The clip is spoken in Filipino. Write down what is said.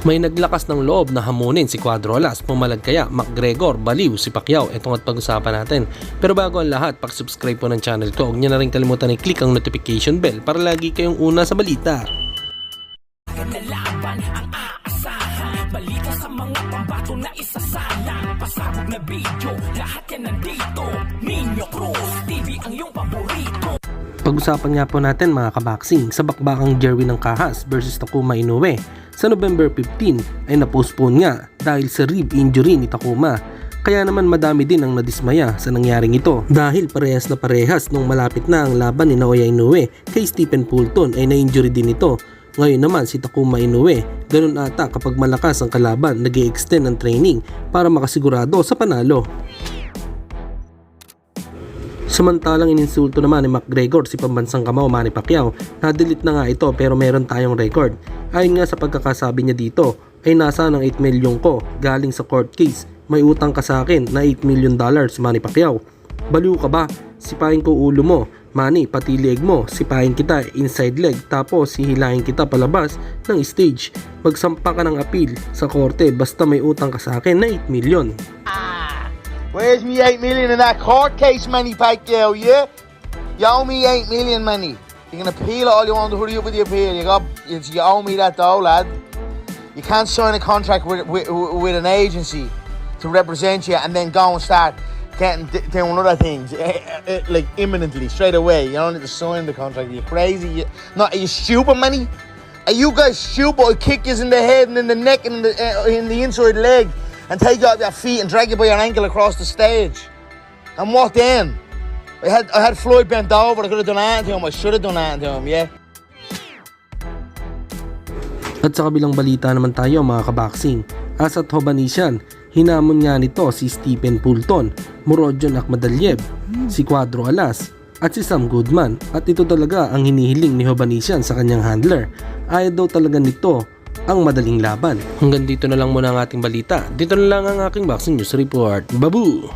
May naglakas ng loob na hamunin si Cuadro Alas, pumalag kaya McGregor, baliw si Pacquiao. Itong at pag-usapan natin. Pero bago ang lahat, subscribe po ng channel ko. Huwag niyo na rin kalimutan i-click ang notification bell para lagi kayong una sa balita. Laban ang aasahan, balita sa mga pambato na isasalang, pasabog na video, lahat yan nandito. Nino Cruz TV ang iyong paborito. Pag-usapan nga po natin mga kaboxing sa bakbakang Jerwin ng Kahas versus Takuma Inoue. Sa November 15 ay na-postpone nga dahil sa rib injury ni Takuma. Kaya naman madami din ang nadismaya sa nangyaring ito dahil parehas na parehas nung malapit na ang laban ni Naoya Inoue kay Stephen Fulton ay na-injury din ito. Ngayon naman si Takuma Inoue, ganun ata kapag malakas ang kalaban, nag-i-extend ang training para makasigurado sa panalo. Samantalang ininsulto naman ni McGregor si pambansang kamao Manny Pacquiao. Na-delete na nga ito pero meron tayong record. Ayon nga sa pagkakasabi niya dito ay nasa ng 8 milyon ko galing sa court case. May utang ka sa akin na $8 million Manny Pacquiao. Baliw ka ba? Sipain ko ulo mo. Manny, pati leg mo. Sipain kita inside leg tapos hihilahin kita palabas ng stage. Magsampa ka ng appeal sa korte basta may utang ka sa akin na 8 million. Where's me 8 million in that court case, Manny Pacquiao, yeah? You owe me 8 million, Manny. You can appeal all you want to hurry up with the appeal. You owe me that though, lad. You can't sign a contract with an agency to represent you and then go and start doing other things like imminently, straight away. You don't need to sign the contract. Are you crazy? Are you stupid, Manny? Are you guys stupid? I'll kick you in the head and in the neck and in the inside leg and take you out your feet and drag you by your ankle across the stage. And what then? I had Floyd bent over. I could have done anything to him. I should have done anything to him, yeah. At sa kabilang balita naman tayo mga kaboxing. As at Hovanesian, hinamon nga nito si Stephen Fulton, Murodjon Akhmadaliev, si Cuadro Alas at si Sam Goodman. At ito talaga ang hinihiling ni Hovanesian sa kanyang handler. Ayaw daw talaga nito ang madaling laban. Hanggang dito na lang muna ang ating balita. Dito na lang ang aking boxing news report. Babu!